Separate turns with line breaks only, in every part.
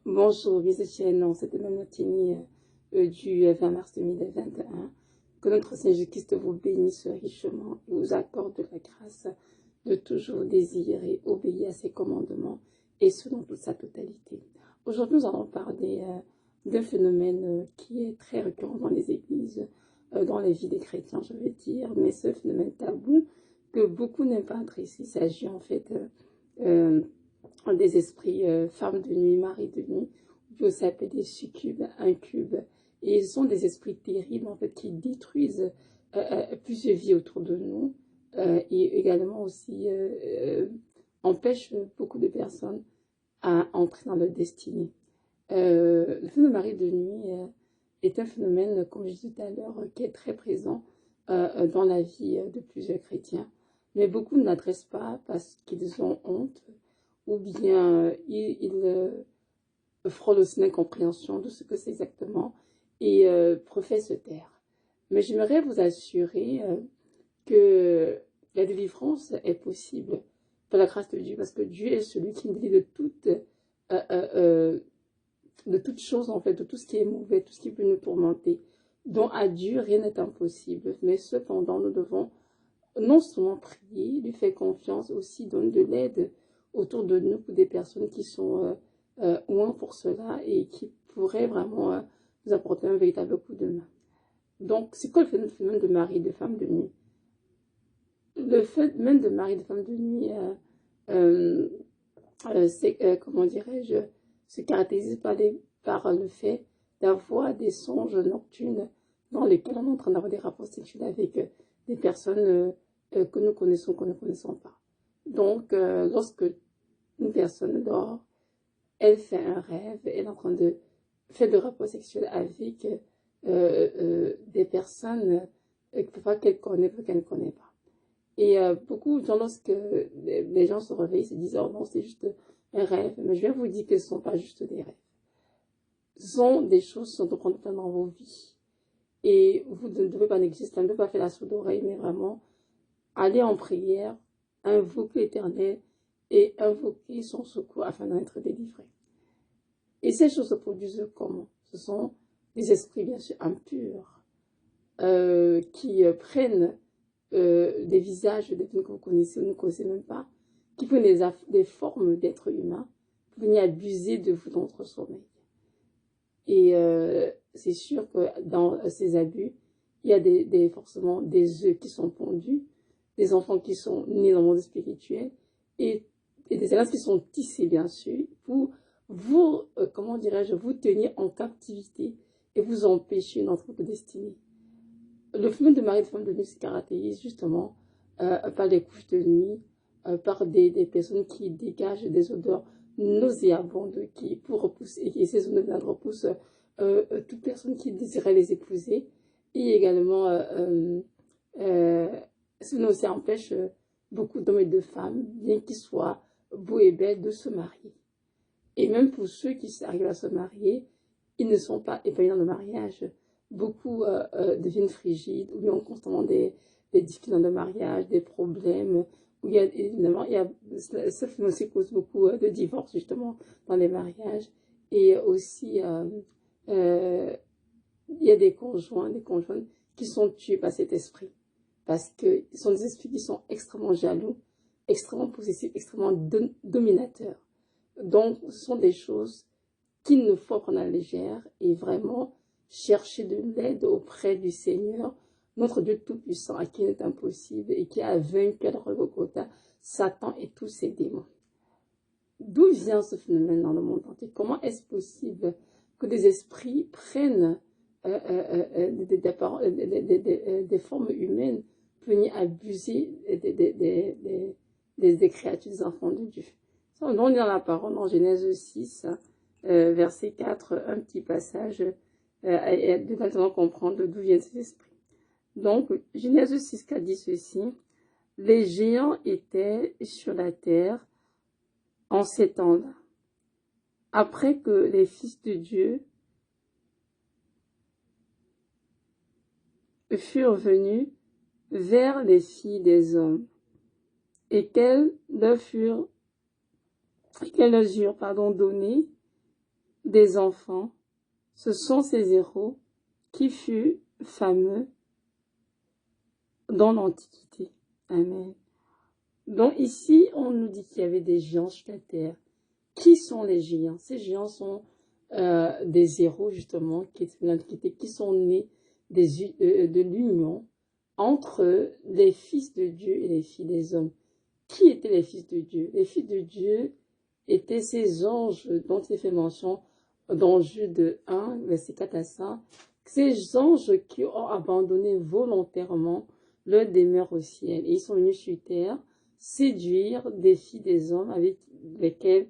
Bonjour, Vice dans cette même matinée du 20 mars 2021. Que notre Seigneur Jésus-Christ vous bénisse richement et vous accorde la grâce de toujours désirer obéir à ses commandements et ce dans toute sa totalité. Aujourd'hui, nous allons parler d'un phénomène qui est très récurrent dans les églises, dans les vies des chrétiens, je veux dire, mais ce phénomène tabou que beaucoup n'aiment pas adresser. Il s'agit en fait des esprits femmes de nuit, mari de nuit, on peut aussi appeler des succubes, incubes. Et ils sont des esprits terribles en fait qui détruisent plusieurs vies autour de nous et également aussi empêchent beaucoup de personnes à entrer dans leur destinée. Le phénomène de mari de nuit est un phénomène, comme je disais tout à l'heure, qui est très présent dans la vie de plusieurs chrétiens. Mais beaucoup ne l'adressent pas parce qu'ils ont honte ou bien ils frôlent aussi l'incompréhension de ce que c'est exactement et préfèrent se taire. Mais j'aimerais vous assurer que la délivrance est possible par la grâce de Dieu, parce que Dieu est celui qui nous délivre de toutes choses, en fait, de tout ce qui est mauvais, tout ce qui peut nous tourmenter. Donc à Dieu, rien n'est impossible. Mais cependant, nous devons non seulement prier, lui faire confiance, aussi donner de l'aide autour de nous pour des personnes qui sont loin pour cela et qui pourraient vraiment nous apporter un véritable coup de main. Donc, c'est quoi le phénomène de mari et de femme de nuit? Le phénomène de mari et de femme de nuit, c'est, comment dirais-je, se caractérise par le fait d'avoir des songes nocturnes dans lesquels on est en train d'avoir des rapports sexuels avec des personnes que nous connaissons, que nous ne connaissons pas. Donc, lorsque une personne dort, elle fait un rêve, elle est en train de faire des rapports sexuels avec des personnes qu'elle connaît, qu'elle ne connaît pas. Et beaucoup de gens, lorsque les gens se réveillent, se disent « Oh non, c'est juste un rêve ». Mais je viens vous dire que ce ne sont pas juste des rêves. Ce sont des choses qui sont en train de faire dans vos vies. Et vous ne devez pas négliger, ne devez pas faire la sourde oreille, mais vraiment aller en prière, invoquer l'Éternel et invoquer son secours afin d'en être délivré. Et ces choses se produisent comment? Ce sont des esprits bien sûr impurs qui prennent des visages des personnes que vous connaissez ou ne connaissez même pas, qui prennent des formes d'êtres humains pour venir abuser de vous dans votre sommeil. Et c'est sûr que dans ces abus, il y a forcément des œufs qui sont pondus, des enfants qui sont nés dans le monde spirituel et des alliances qui sont tissées, bien sûr, pour vous, comment dirais-je, vous tenir en captivité et vous empêcher dans votre destinée. Le phénomène de mari et de femme de nuit se caractérise justement par les couches de nuit, par des personnes qui dégagent des odeurs nauséabondes qui pour repousser, et ces odeurs repoussent toute personne qui désirait les épouser. Et également, cela aussi empêche beaucoup d'hommes et de femmes, bien qu'ils soient beaux et belles, de se marier. Et même pour ceux qui arrivent à se marier, ils ne sont pas épanouis dans le mariage. Beaucoup deviennent frigides, ou bien ont constamment des difficultés dans le mariage, des problèmes, où il y a évidemment, ça aussi cause beaucoup de divorces justement dans les mariages. Et aussi, il y a des conjoints qui sont tués par cet esprit. Parce que ce sont des esprits qui sont extrêmement jaloux, extrêmement possessifs, extrêmement dominateurs. Donc, ce sont des choses qu'il ne faut prendre à la légère et vraiment chercher de l'aide auprès du Seigneur, notre Dieu Tout-Puissant, à qui il est impossible et qui a vaincu à le Golgotha Satan et tous ses démons. D'où vient ce phénomène dans le monde entier? Comment est-ce possible que des esprits prennent des formes humaines pour venir abuser des créatures, des enfants de Dieu? On lit dans la parole en Genèse 6, verset 4, un petit passage de maintenant comprendre d'où viennent ces esprits. Donc, Genèse 6, 4 dit ceci: les géants étaient sur la terre en ces temps-là, après que les fils de Dieu furent venus vers les filles des hommes et qu'elles leur eurent donné des enfants, ce sont ces héros qui furent fameux dans l'Antiquité. Amen. Donc ici, on nous dit qu'il y avait des géants sur la terre. Qui sont les géants? Ces géants sont des héros, justement, qui étaient de l'Antiquité, qui sont nés de l'union entre les fils de Dieu et les filles des hommes. Qui étaient les fils de Dieu? Les fils de Dieu étaient ces anges dont il est fait mention dans Jude 1, verset 4 à 5. Ces anges qui ont abandonné volontairement leur demeure au ciel. Et ils sont venus sur terre séduire des filles des hommes avec lesquels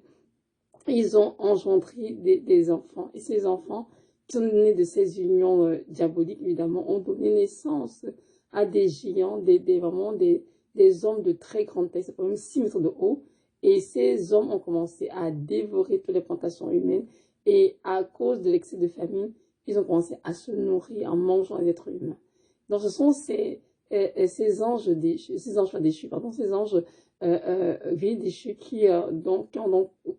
ils ont engendré des enfants. Et ces enfants, qui sont nés de ces unions diaboliques, évidemment, ont donné naissance à des géants, vraiment des hommes de très grande taille, c'est quand même 6 mètres de haut. Et ces hommes ont commencé à dévorer toutes les plantations humaines. Et à cause de l'excès de famine, ils ont commencé à se nourrir en mangeant les êtres humains. Donc ce sont ces anges déchus, ces anges vies déchus qui ont donc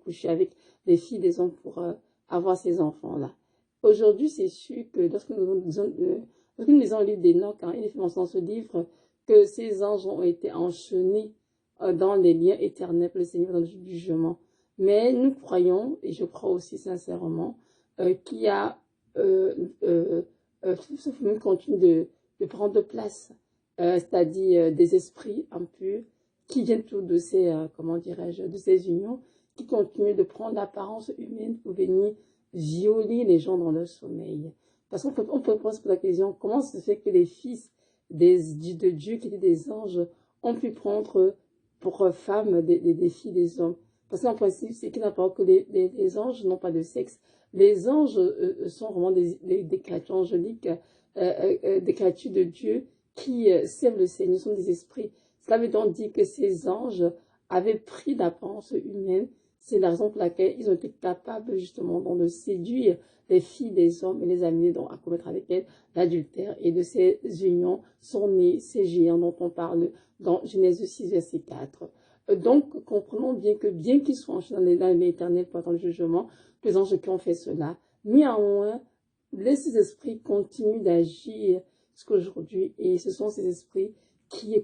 couché avec les filles des hommes pour avoir ces enfants-là. Aujourd'hui, c'est sûr que lorsque nous lisons le livre d'Enoch, il est fait mention dans ce livre que ces anges ont été enchaînés dans les liens éternels pour le Seigneur dans le jugement. Mais nous croyons, et je crois aussi sincèrement, qu'il y a tout ce phénomène continue de prendre place, c'est-à-dire des esprits impurs qui viennent tout de ces, comment dirais-je, de ces unions, qui continuent de prendre l'apparence humaine pour venir violer les gens dans leur sommeil. Parce qu'on peut poser la question, comment se fait que les fils de Dieu, qui étaient des anges, ont pu prendre pour femmes des filles des hommes? Parce qu'en principe, c'est qu'il n'importe que les anges n'ont pas de sexe. Les anges sont vraiment des créatures angéliques, des créatures de Dieu qui servent le Seigneur, sont des esprits. Cela veut donc dire que ces anges avaient pris d'apparence humaine. C'est la raison pour laquelle ils ont été capables justement de séduire les filles des hommes et les amener donc à commettre avec elles l'adultère. Et de ces unions sont nés ces géants dont on parle dans Genèse 6, verset 4. Donc, comprenons bien qu'ils soient enchaînés dans l'éternel pendant le jugement, les anges qui ont fait cela, néanmoins, ces esprits continuent d'agir jusqu'aujourd'hui, et ce sont ces esprits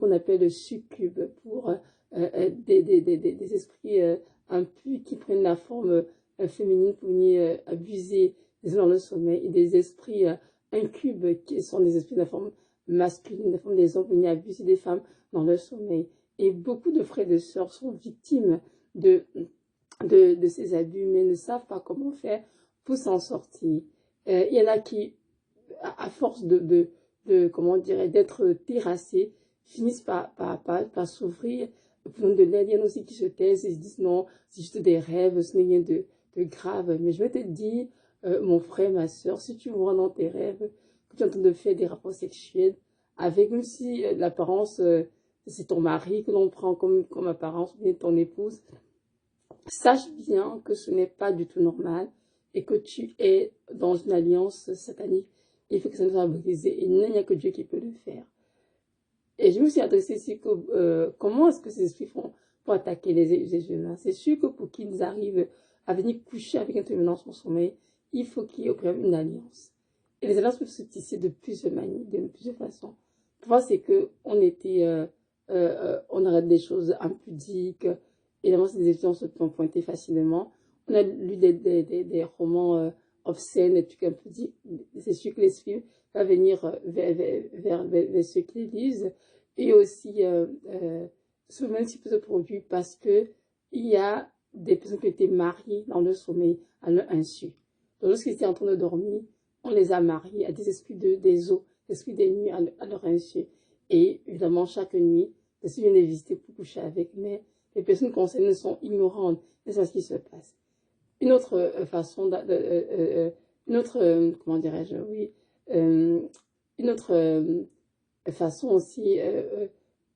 qu'on appelle le succube, pour des esprits impurs qui prennent la forme féminine pour venir abuser des hommes dans le sommeil, et des esprits incubes qui sont des esprits de la forme masculine, de la forme des hommes pour venir abuser des femmes dans le sommeil. Et beaucoup de frères et de sœurs sont victimes de ces abus, mais ne savent pas comment faire pour s'en sortir. Il y en a qui, à force comment dirais, d'être terrassés, finissent par s'ouvrir pour de l'aide. Il y en a aussi qui se taisent et se disent non, c'est juste des rêves, ce n'est rien de grave. Mais je vais te dire, mon frère, ma soeur, si tu vois dans tes rêves que tu es en train de faire des rapports sexuels avec, même si l'apparence, c'est ton mari que l'on prend comme apparence, ou bien ton épouse, sache bien que ce n'est pas du tout normal et que tu es dans une alliance satanique. Il faut que ça nous soit brisé, et il n'y a que Dieu qui peut le faire. Et je me suis adressée ici que comment est-ce que ces esprits font pour attaquer les humains? C'est sûr que pour qu'ils arrivent à venir coucher avec un humain dans son sommeil, il faut qu'il y ait une alliance. Et les alliances peuvent se tisser de plusieurs manières, de plusieurs façons. Parfois, c'est que on arrête des choses impudiques. Évidemment, ces étudiants se sont pointés facilement. On a lu des romans obscènes, des trucs impudiques. C'est sûr que l'esprit va venir vers ceux qui les lisent. Et aussi, ce même type de produit, parce que il y a des personnes qui ont été mariées dans le sommeil à leur insu. Donc, lorsqu'ils étaient en train de dormir, on les a mariés à des esprits des eaux, des esprits des nuits à leur insu. Et évidemment, chaque nuit, les esprits viennent les visiter pour coucher avec, mais les personnes concernées sont ignorantes de ce qui se passe. Une autre façon, comment dirais-je, oui, une autre façon aussi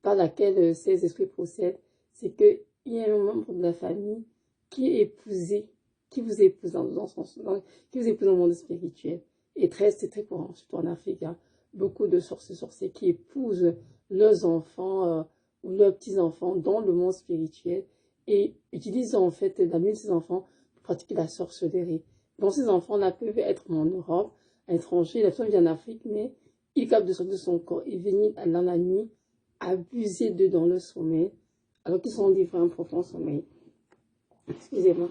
par laquelle ces esprits procèdent, c'est qu'il y a un membre de la famille qui est épousé, qui vous épouse qui vous épouse dans le monde spirituel. Et c'est très courant, surtout en Afrique, hein, beaucoup de sorciers qui épousent leurs enfants ou leurs petits-enfants dans le monde spirituel et utilisent en fait la nuit de ces enfants pour pratiquer la sorcellerie. Donc ces enfants-là peuvent être en Europe, à l'étranger, la personne vient en Afrique, mais il capte de son corps et venir dans la nuit abuser d'eux dans le sommeil, alors qu'ils sont livrés à un profond sommeil. Excusez-moi.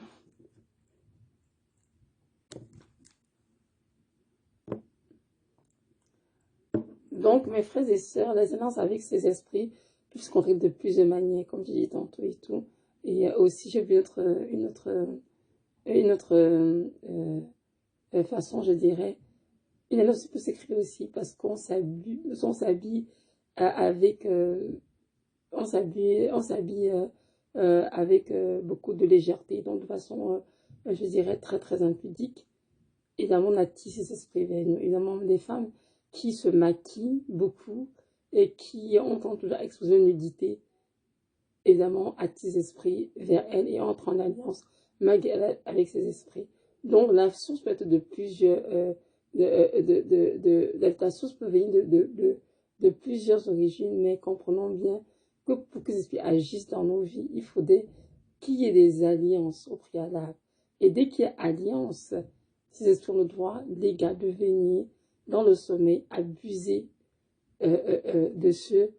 Donc, mes frères et sœurs, les alliances avec ces esprits peuvent se construire de plusieurs manières, comme je dis tantôt et tout. Et aussi, j'ai vu une autre façon, je dirais. Une alliance peut s'écrire aussi parce qu'on s'habille avec, on s'habille avec beaucoup de légèreté, donc de façon, je dirais, très, très impudique. Évidemment, on a tissé ces esprits vers nous. Évidemment, des femmes qui se maquillent beaucoup et qui ont toujours exposé une nudité, évidemment, attisent ces esprits vers elles et entrent en alliance malgré avec ces esprits. Donc, la source peut être de plusieurs, la source peut venir de plusieurs origines, mais comprenons bien que pour que ces esprits agissent dans nos vies, il faudrait qu'il y ait des alliances au préalable. Et dès qu'il y a alliance, ces esprits ont le droit légal de venir dans le sommeil abuser de ceux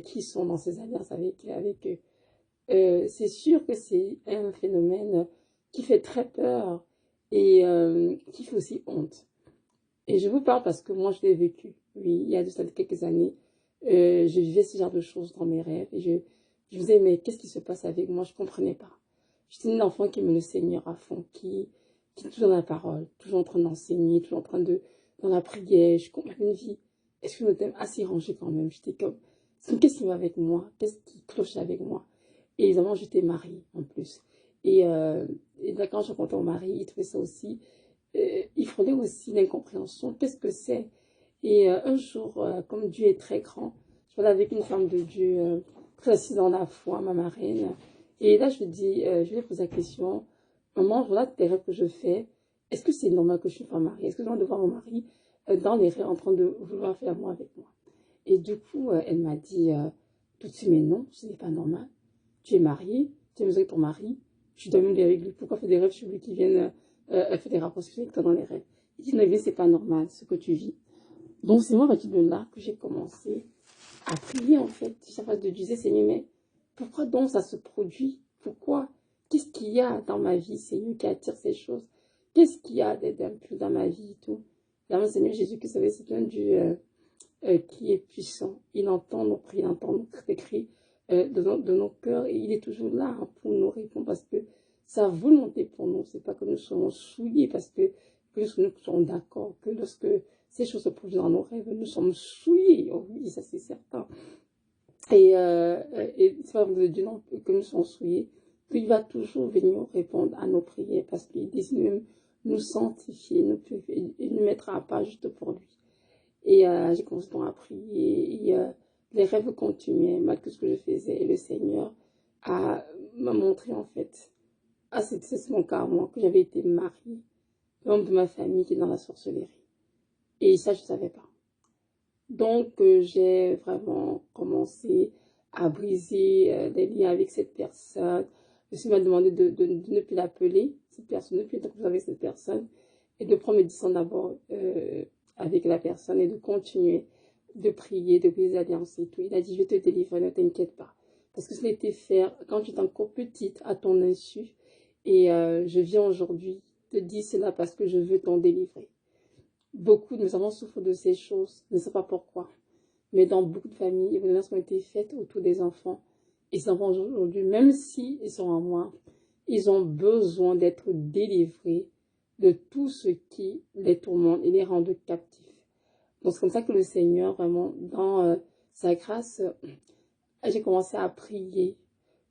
qui sont dans ces alliances avec eux. C'est sûr que c'est un phénomène qui fait très peur et qui fait aussi honte. Et je vous parle parce que moi, je l'ai vécu. Oui, il y a de ça quelques années, je vivais ce genre de choses dans mes rêves. Et je me disais, mais qu'est-ce qui se passe avec moi? Je ne comprenais pas. J'étais une enfant qui aimait le Seigneur à fond, qui est toujours dans la parole, toujours en train d'enseigner, toujours en train dans la prière. Je comprenais une vie. Est-ce que je m'étais assez rangée quand même? J'étais comme, qu'est-ce qui va avec moi? Qu'est-ce qui cloche avec moi? Et évidemment, j'étais mariée en plus. Et là, quand je rencontrais mon mari, il trouvait ça aussi il frôlait aussi l'incompréhension. Qu'est-ce que c'est? Et un jour, comme Dieu est très grand, je parlais avec une femme de Dieu très assise dans la foi, ma marraine. Et là, je lui ai posé la question, maman, voilà tes rêves que je fais. Est-ce que c'est normal que je suis femme mariée? Est-ce que je dois de voir mon mari dans les rêves en train de vouloir faire moi avec moi? Et du coup, elle m'a dit tout de suite, mais non, ce n'est pas normal. Tu es mariée, tu es avec ton mari, tu dois même avec lui. Pourquoi faire des rêves sur lui qui viennent faire des rapports avec toi dans les rêves? Il dit, non, c'est pas normal ce que tu vis. Donc, c'est moi, à partir de là, que j'ai commencé à prier, en fait. Chaque fois, de Dieu, Seigneur, mais pourquoi donc ça se produit? Pourquoi? Qu'est-ce qu'il y a dans ma vie, Seigneur, qui attire ces choses? Qu'est-ce qu'il y a d'impur dans ma vie et tout? Là, Seigneur Jésus, que c'est un Dieu qui est puissant. Il entend nos prières, il entend nos cris de nos cœurs et il est toujours là hein, pour nous répondre parce que sa volonté pour nous, c'est pas que nous soyons souillés parce que nous sommes d'accord que lorsque ces choses se produisent dans nos rêves, nous sommes souillés. Oh oui, ça c'est certain. Et c'est pas de Dieu non que nous sommes souillés, qu'il va toujours venir répondre à nos prières parce qu'il décide même nous sanctifier, nous purifier et nous mettre à part juste pour lui. Et j'ai commencé à prier. Et les rêves continuaient malgré ce que je faisais. Et le Seigneur m'a montré en fait, c'est mon cas moi, que j'avais été mariée, l'homme de ma famille qui est dans la sorcellerie. Et ça, je ne savais pas. Donc, j'ai vraiment commencé à briser les liens avec cette personne. Le Seigneur m'a demandé de ne plus l'appeler, cette personne, de ne plus être avec cette personne, et de prendre mes distances d'abord avec la personne et de continuer de prier, de briser l'alliance et tout. Il a dit, je vais te délivrer, ne t'inquiète pas. Parce que ce l'était faire quand tu étais encore petite, à ton insu. Et je viens aujourd'hui te dire cela parce que je veux t'en délivrer. Beaucoup de mes enfants souffrent de ces choses, je ne sais pas pourquoi. Mais dans beaucoup de familles, il y a des violences qui ont été faites autour des enfants. Et ces enfants aujourd'hui, même s'ils sont en moi, ils ont besoin d'être délivrés de tout ce qui les tourmente et les rend captifs. Donc c'est comme ça que le Seigneur, vraiment, dans sa grâce, j'ai commencé à prier.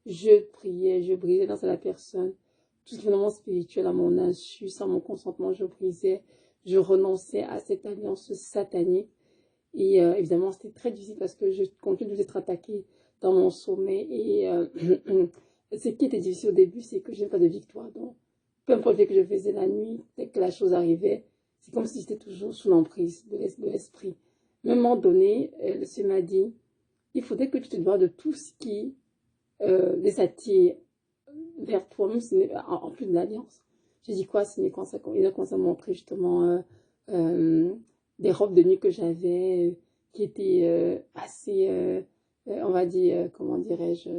Je priais, je brisais dans la personne. Tout simplement spirituel à mon insu, sans mon consentement, je brisais. Je renonçais à cette alliance satanique. Et évidemment, c'était très difficile parce que je continue d'être attaquée dans mon sommeil. Et ce qui était difficile au début, c'est que je n'ai pas de victoire. Donc, peu importe ce que je faisais la nuit, dès que la chose arrivait, c'est comme si j'étais toujours sous l'emprise de l'esprit. À un moment donné, le Seigneur m'a dit, il faudrait que tu te dois de tout ce qui les attire vers toi, même en plus de l'alliance. J'ai dit quoi, c'est quand il a commencé à me montrer justement des robes de nuit que j'avais, qui étaient assez, on va dire, comment dirais-je,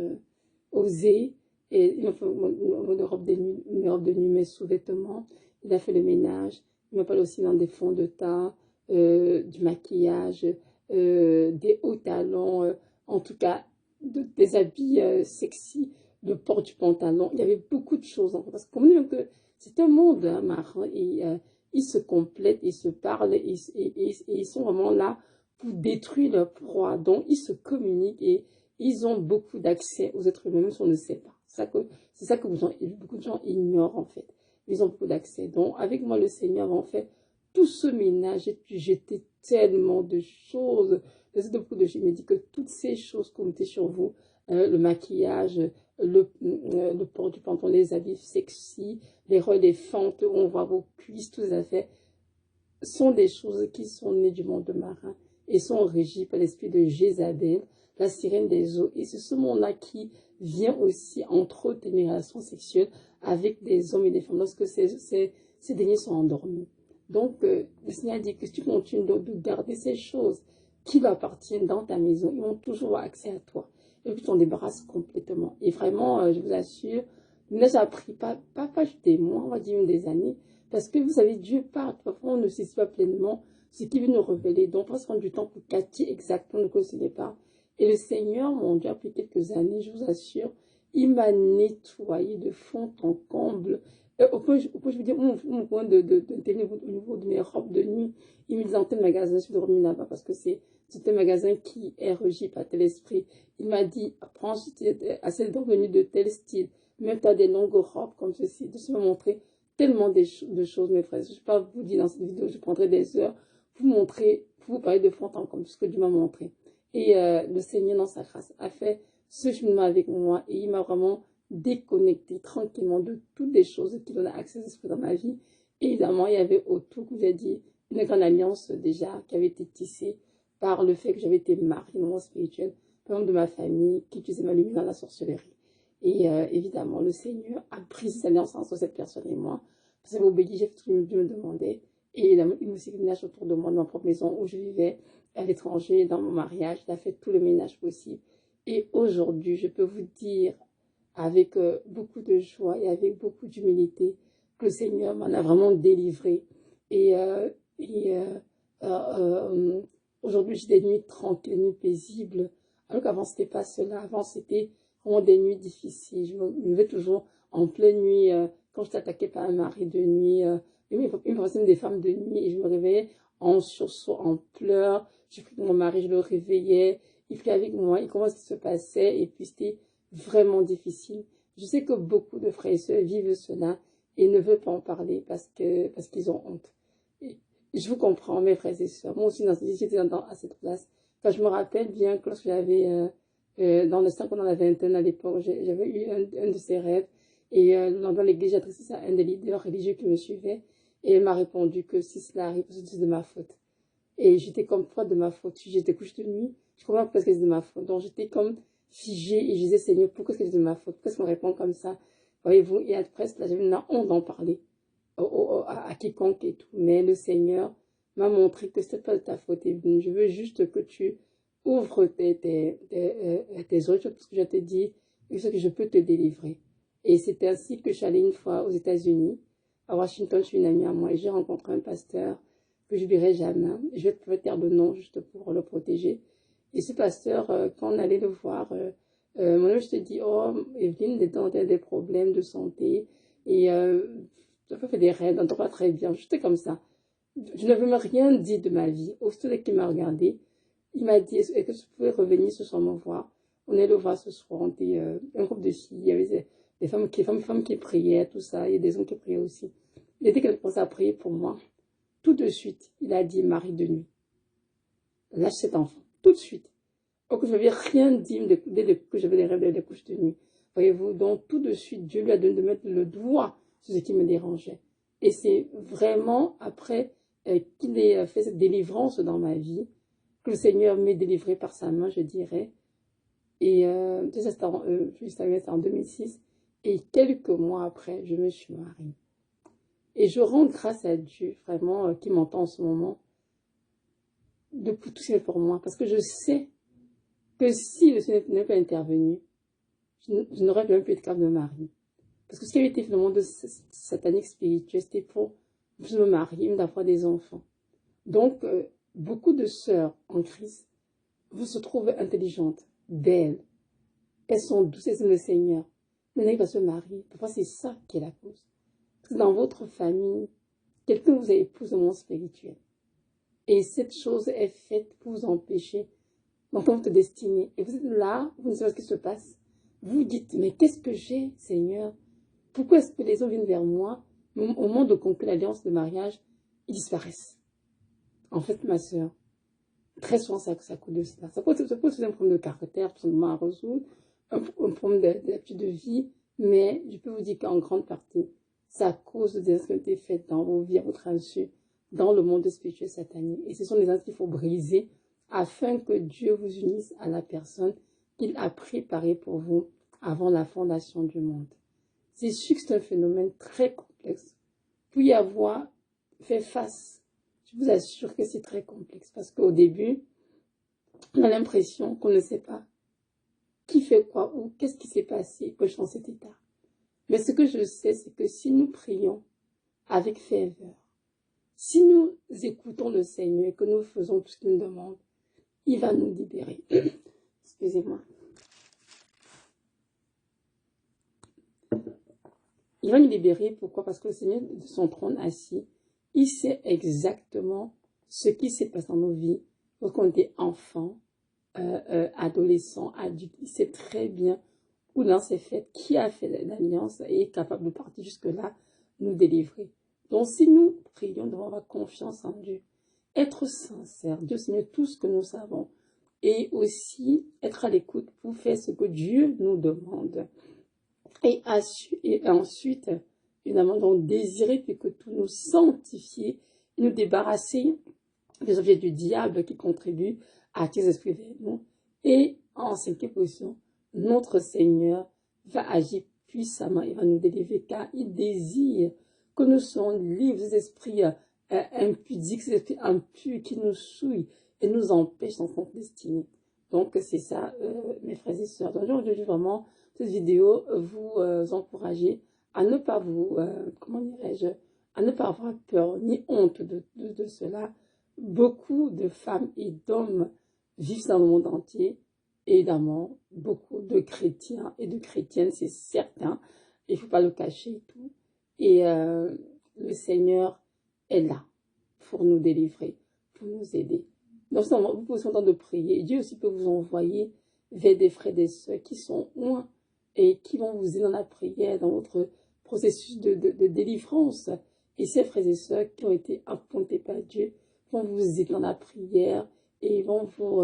osées. Et il m'a fait une robe de nuit, mes sous-vêtements. Il a fait le ménage. Il m'a parlé aussi dans des fonds de teint, du maquillage, des hauts talons, en tout cas des habits sexy, le port du pantalon. Il y avait beaucoup de choses. Hein, parce que comme dit que c'est un monde, hein, marrant, et ils se complètent, ils se parlent, et ils sont vraiment là pour détruire leur proie. Donc ils se communiquent et ils ont beaucoup d'accès aux êtres humains, même si on ne sait pas. C'est ça que beaucoup de gens ignorent en fait. Ils ont beaucoup d'accès. Donc avec moi, le Seigneur en fait tout ce ménage et puis j'étais tellement de choses. Beaucoup de choses. Il me dit que toutes ces choses qu'on mettait sur vous, le maquillage, le port du pantalon, les habits sexy, les relais fentes, on voit vos cuisses, tout ça fait, sont des choses qui sont nées du monde marin et sont régies par l'esprit de Jézabel, la sirène des eaux. Et c'est ce monde-là qui vient aussi entretenir des relations sexuelles avec des hommes et des femmes lorsque ces derniers sont endormis. Donc, le Seigneur dit que si tu continues de garder ces choses qui leur appartiennent dans ta maison, ils ont toujours accès à toi. Et puis, tu t'en débarrasses complètement. Et vraiment, je vous assure, là, j'ai appris pas des mois, on va dire des années, parce que vous savez, Dieu parle, parfois on ne sait pas pleinement ce qu'il veut nous révéler. Donc, on va se prendre du temps pour catcher exactement ce n'est pas. Et le Seigneur, mon Dieu, après quelques années, je vous assure, il m'a nettoyé de fond en comble. Au point, je vous dire, mon point au niveau de mes robes de nuit, il me dit dans tel magasin, je suis dormi là-bas parce que c'est un magasin qui est régi par tel esprit. Il m'a dit, prends assez de robes de nuit de tel style. Même tu as des longues robes comme ceci. De se montrer tellement de choses, mes frères. Je ne vais pas vous dire dans cette vidéo, je prendrai des heures pour vous montrer, pour vous parler de fond en comble, ce que Dieu m'a montré. Et le Seigneur, dans sa grâce, a fait ce cheminement avec moi et il m'a vraiment déconnecté tranquillement de toutes les choses qui donnaient accès à l'esprit dans ma vie. Et évidemment, il y avait autour, comme j'ai dit, une grande alliance déjà qui avait été tissée par le fait que j'avais été mariée dans mon spirituel, par exemple de ma famille, qui utilisait ma lumière dans la sorcellerie. Et évidemment, le Seigneur a brisé cette alliance entre cette personne et moi. Parce que j'ai obéi, j'ai fait ce que Dieu me demandait. Et il a eu aussi le ménage autour de moi, dans ma propre maison où je vivais, à l'étranger, dans mon mariage. Il a fait tout le ménage possible. Et aujourd'hui, je peux vous dire, avec beaucoup de joie et avec beaucoup d'humilité, que le Seigneur m'en a vraiment délivré. Et, et aujourd'hui, j'ai des nuits tranquilles, des nuits paisibles. Alors qu'avant, c'était pas cela. Avant, c'était vraiment des nuits difficiles. Je me levais toujours en pleine nuit, quand j'étais attaquée par un mari de nuit. Il me faisait des femmes de nuit et je me réveillais en sursaut, en pleurs. Je pris mon mari, je le réveillais. Il priait avec moi, il comment ce qui se passait. Et puis, c'était vraiment difficile. Je sais que beaucoup de frères et sœurs vivent cela et ne veulent pas en parler parce qu'ils ont honte. Et je vous comprends, mes frères et sœurs. Moi aussi, j'étais à cette place. Enfin, je me rappelle bien que lorsque j'avais, dans le temps qu'on en avait un à l'époque, j'avais eu un de ces rêves. Et dans l'église, j'ai adressé ça à un des leaders religieux qui me suivait. Et elle m'a répondu que si cela arrive, c'est de ma faute. Et j'étais comme quoi de ma faute. J'étais couche de nuit. Je comprends pourquoi c'est de ma faute. Donc j'étais comme figée et je disais, Seigneur, pourquoi c'est de ma faute? Pourquoi est-ce qu'on répond comme ça? Voyez-vous, et après, là, j'avais une honte d'en parler à quiconque et tout. Mais le Seigneur m'a montré que c'était pas de ta faute. Et je veux juste que tu ouvres tes oreilles, parce que je t'ai dit, ce que je peux te délivrer. Et c'était ainsi que je suis allée une fois aux États-Unis, à Washington, je suis une amie à moi, et j'ai rencontré un pasteur que je verrai jamais. Je vais te dire le nom juste pour le protéger. Et ce pasteur, quand on allait le voir, moi je te dis, oh, Evelyne, des problèmes de santé, et tu as fait des rêves, on n'entend pas très bien. J'étais comme ça. Je n'avais même rien dit de ma vie. Aussitôt qu'il m'a regardé, il m'a dit, est-ce que tu pouvais revenir ce soir me voir? On est le voir ce soir, on était un groupe de filles, il y avait des femmes qui priaient, tout ça, il y a des hommes qui priaient aussi. Il a dit qu'elle commençait à prier pour moi. Tout de suite, il a dit mari de nuit. Lâche cet enfant, tout de suite. Or que je n'avais rien dit dès que j'avais les rêves des couches de nuit. Voyez-vous, donc tout de suite, Dieu lui a donné de mettre le doigt sur ce qui me dérangeait. Et c'est vraiment après qu'il ait fait cette délivrance dans ma vie, que le Seigneur m'ait délivré par sa main, je dirais. Et ça, c'était en 2006. Et quelques mois après, je me suis mariée. Et je rends grâce à Dieu, vraiment, qui m'entend en ce moment, de tout ce qu'il fait pour moi. Parce que je sais que si le Seigneur n'avait pas intervenu, je n'aurais même pu être capable de me marier. Parce que ce qui avait été fait dans le monde satanique spirituel, c'était pour je me marier, même d'avoir des enfants. Donc, beaucoup de sœurs en Christ, vous se trouvez intelligentes, belles, elles sont douces, elles aiment le Seigneur. Maintenant, il va se marier. Parfois, c'est ça qui est la cause. Parce que dans votre famille, quelqu'un vous a épousé au monde spirituel. Et cette chose est faite pour vous empêcher d'entendre votre destinée. Et vous êtes là, vous ne savez pas ce qui se passe. Vous vous dites, mais qu'est-ce que j'ai, Seigneur? Pourquoi est-ce que les hommes viennent vers moi? Au moment de conclure l'alliance de mariage, ils disparaissent. En fait, ma sœur, très souvent, ça coûte de cela. Ça pose un problème de caractère, absolument à résoudre, un problème d'habitude de vie, mais je peux vous dire qu'en grande partie, c'est à cause des actions qui ont été faites dans vos vies, à votre insu, dans le monde spirituel satanique. Et ce sont des actes qu'il faut briser afin que Dieu vous unisse à la personne qu'il a préparée pour vous avant la fondation du monde. C'est sûr que c'est un phénomène très complexe. Pour y avoir fait face, je vous assure que c'est très complexe parce qu'au début, on a l'impression qu'on ne sait pas qui fait quoi ou qu'est-ce qui s'est passé que je suis dans cet état. Mais ce que je sais, c'est que si nous prions avec ferveur, si nous écoutons le Seigneur et que nous faisons tout ce qu'il nous demande, il va nous libérer. Excusez-moi. Il va nous libérer, pourquoi? Parce que le Seigneur, de son trône assis, il sait exactement ce qui s'est passé dans nos vies lorsqu'on était enfant, adolescent, adulte. Il sait très bien où l'un s'est fait, qui a fait l'alliance et est capable de partir jusque-là, nous délivrer. Donc si nous prions, nous devons avoir confiance en Dieu, être sincère, Dieu Seigneur, tout ce que nous savons, et aussi être à l'écoute pour faire ce que Dieu nous demande. Et ensuite, évidemment, donc désirer plus que tout nous sanctifier, nous débarrasser des objets du diable qui contribuent à attirer les esprits vers nous. Et en cinquième position, notre Seigneur va agir puissamment, il va nous délivrer car il désire que nous soyons libres des esprits impudiques, des esprits impurs qui nous souillent et nous empêchent dans notre destinée. Donc c'est ça, mes frères et sœurs. Donc aujourd'hui vraiment, cette vidéo vous encourager à ne pas vous, comment dirais-je, à ne pas avoir peur ni honte de cela. Beaucoup de femmes et d'hommes vivent dans le monde entier. Évidemment, beaucoup de chrétiens et de chrétiennes, c'est certain. Il ne faut pas le cacher et tout. Et le Seigneur est là pour nous délivrer, pour nous aider. Donc, vous pouvez entendre de prier. Dieu aussi peut vous envoyer vers des frères et des sœurs qui sont loin et qui vont vous aider dans la prière, dans votre processus de délivrance. Et ces frères et sœurs qui ont été appointés par Dieu vont vous aider dans la prière et ils vont vous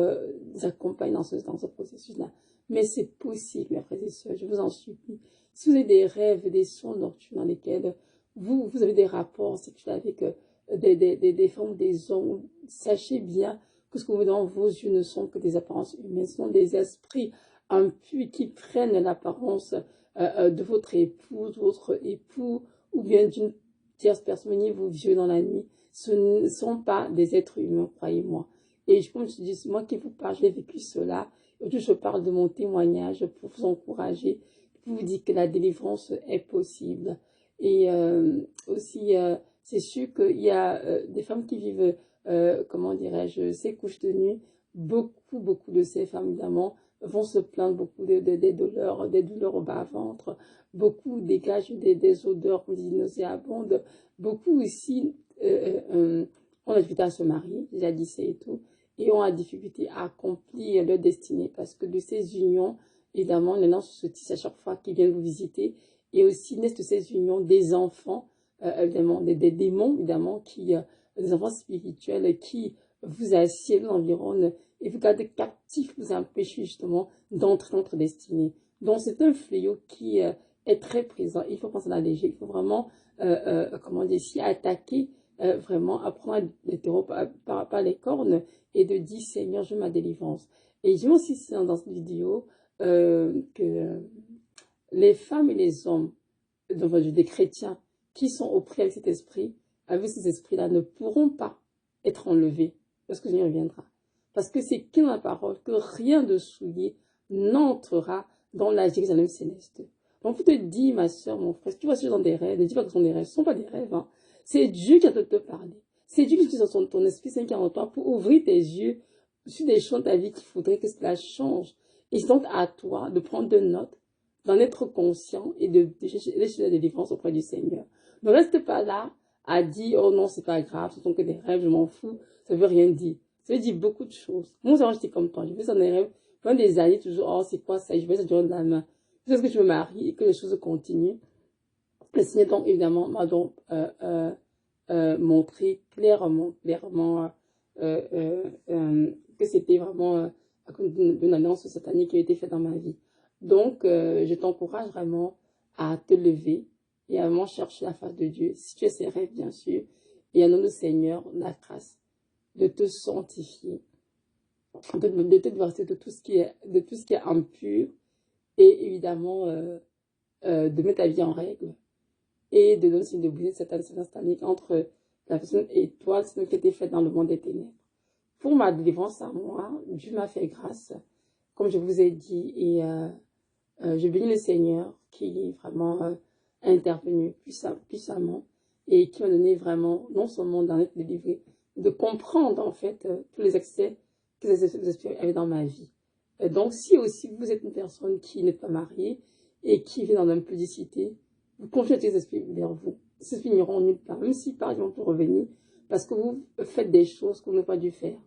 accompagner dans ce processus-là. Mais c'est possible, mes frères et sœurs, je vous en supplie. Si vous avez des rêves, des songes nocturnes dans lesquels vous avez des rapports sexuels avec des femmes ou des hommes, sachez bien que ce que vous voyez dans vos yeux ne sont que des apparences humaines, ce sont des esprits impurs qui prennent l'apparence de votre épouse, votre époux, ou bien d'une tierce personne venir vous violer dans la nuit. Ce ne sont pas des êtres humains, croyez-moi. Et comme je dis, moi qui vous parle, j'ai vécu cela. Aujourd'hui, je parle de mon témoignage pour vous encourager, pour vous dire que la délivrance est possible. Et aussi, c'est sûr qu'il y a des femmes qui vivent, comment dirais-je, ces couches de nuit. Beaucoup de ces femmes, évidemment, vont se plaindre beaucoup des douleurs au bas-ventre. Beaucoup dégagent des odeurs nauséabondes. Beaucoup aussi ont la difficulté à se marier, déjà dit et tout, et ont la difficulté à accomplir leur destinée parce que de ces unions, évidemment, les lances se tissent à chaque fois qu'ils viennent vous visiter. Et aussi naissent de ces unions des enfants, évidemment, des démons, évidemment, des enfants spirituels qui vous assiedent, vous environnent et vous gardez captifs, vous empêchez justement d'entrer dans votre destinée. Donc, c'est un fléau qui est très présent. Il faut penser à la légère. Il faut vraiment, comment dire, s'y attaquer, vraiment, apprendre les taureaux par les cornes et de dire, Seigneur, je veux ma délivrance. Et je aussi dans cette vidéo que les femmes et les hommes, des chrétiens, qui sont au prix avec cet esprit, avec ces esprits-là, ne pourront pas être enlevés lorsque le Seigneur reviendra. Parce que c'est écrit dans la parole que rien de souillé n'entrera dans la Jérusalem céleste. Donc, je te dis, ma soeur, mon frère, si tu vois ce dans des rêves, ne dis pas que ce sont des rêves, ce ne sont pas des rêves. Hein. C'est Dieu qui a te parler. C'est Dieu qui utilise ton esprit Saint qui est en toi pour ouvrir tes yeux sur des choses de ta vie qu'il faudrait que cela change. Et c'est donc à toi de prendre de notes, d'en être conscient et de chercher la délivrance auprès du Seigneur. Ne reste pas là à dire, oh non, c'est pas grave, ce sont que des rêves, je m'en fous. Ça veut rien dire. Ça veut dire beaucoup de choses. Moi, j'étais comme toi. Je fais ça dans les rêves. Pendant des années, toujours, oh, c'est quoi ça? Je fais ça durant de la main. Jusqu'à ce que je me marie et que les choses continuent. Le Seigneur, donc, évidemment, m'a donc montré clairement que c'était vraiment une alliance satanique qui a été faite dans ma vie. Donc, je t'encourage vraiment à te lever et à vraiment chercher la face de Dieu. Si tu as ces rêves, bien sûr, et à notre Seigneur, la grâce de te sanctifier, de te divorcer de tout ce qui est impur et évidemment de mettre ta vie en règle et de donner signe de briser cette alliance satanique entre la personne et toi, ce qui a été fait dans le monde des ténèbres. Pour ma délivrance à moi, Dieu m'a fait grâce, comme je vous ai dit, et je bénis le Seigneur qui vraiment a intervenu puissamment et qui m'a donné vraiment, non seulement d'en être délivré, de comprendre en fait tous les excès que les esprits avaient dans ma vie. Donc si aussi vous êtes une personne qui n'est pas mariée et qui vit dans l'impudicité, vous confiez les esprits vers vous. Ces esprits n'iront nulle part, même si par exemple vous revenir, parce que vous faites des choses que vous n'avez pas dû faire.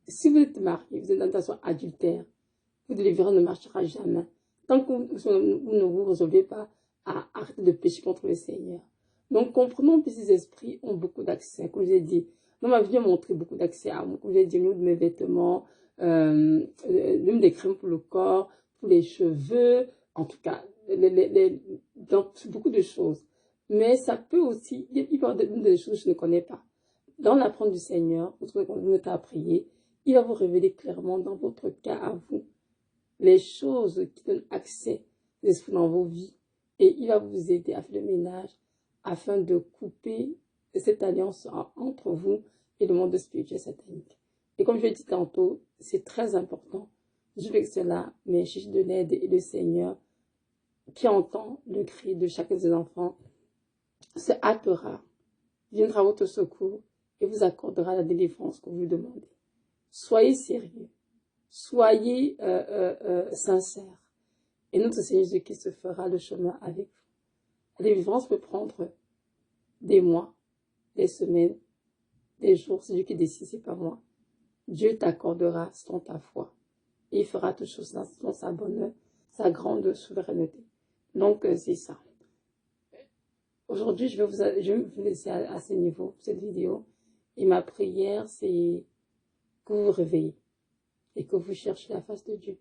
Si vous êtes marié, vous êtes dans une situation adultère, vous délivrance ne marchera jamais. Tant que vous ne vous résolvez pas à arrêter de pécher contre le Seigneur. Donc comprenons que ces esprits ont beaucoup d'accès, comme je l'ai dit. Dans ma vie, j'ai montré beaucoup d'accès à moi. Comme je l'ai dit, de mes vêtements, même des crèmes pour le corps, pour les cheveux, en tout cas, dans beaucoup de choses. Mais ça peut aussi, il peut y avoir des choses que je ne connais pas. Dans l'apprendre du Seigneur, vous trouvez qu'on vous met à prier, il va vous révéler clairement dans votre cas à vous les choses qui donnent accès aux esprits dans vos vies. Et il va vous aider à faire le ménage afin de couper cette alliance entre vous et le monde spirituel satanique. Et comme je l'ai dit tantôt, c'est très important. Je fais cela, mais cherche de l'aide et le Seigneur qui entend le cri de chacun de ses enfants se hâtera, viendra à votre secours et vous accordera la délivrance que vous demandez. Soyez sérieux, soyez sincères et notre Seigneur Jésus-Christ fera le chemin avec vous. La délivrance peut prendre des mois, des semaines, des jours, c'est Dieu qui décide, c'est pas moi. Dieu t'accordera selon ta foi et il fera toutes choses selon sa bonne, sa grande souveraineté. Donc c'est ça. Aujourd'hui, je vais vous laisser à ce niveau, cette vidéo. Et ma prière, c'est que vous vous réveillez et que vous cherchiez la face de Dieu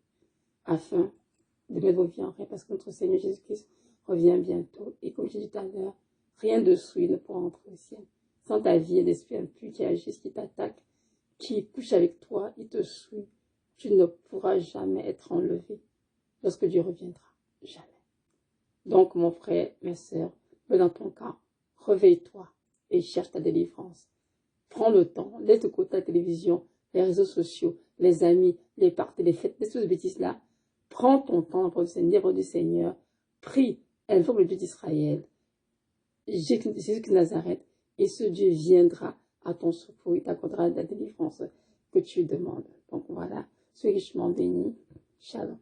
afin de mettre vos vies en règle parce que notre Seigneur Jésus-Christ revient bientôt. Et comme je l'ai dit tout à l'heure, rien de souillé ne pourra entrer au ciel. Sans ta vie et l'esprit impur qui agissent, qui t'attaque, qui couche avec toi, il te souille. Tu ne pourras jamais être enlevé lorsque Dieu reviendra. Jamais. Donc, mon frère, ma sœur, dans ton cas, réveille-toi et cherche ta délivrance. Prends le temps, laisse de côté la télévision, les réseaux sociaux, les amis, les parties, les fêtes, toutes ces bêtises-là. Prends ton temps pour le Seigneur, du Seigneur. Prie, invoque le Dieu d'Israël, Jésus de Nazareth, et ce Dieu viendra à ton secours, il t'accordera la délivrance que tu demandes. Donc voilà, sois richement béni. Shalom.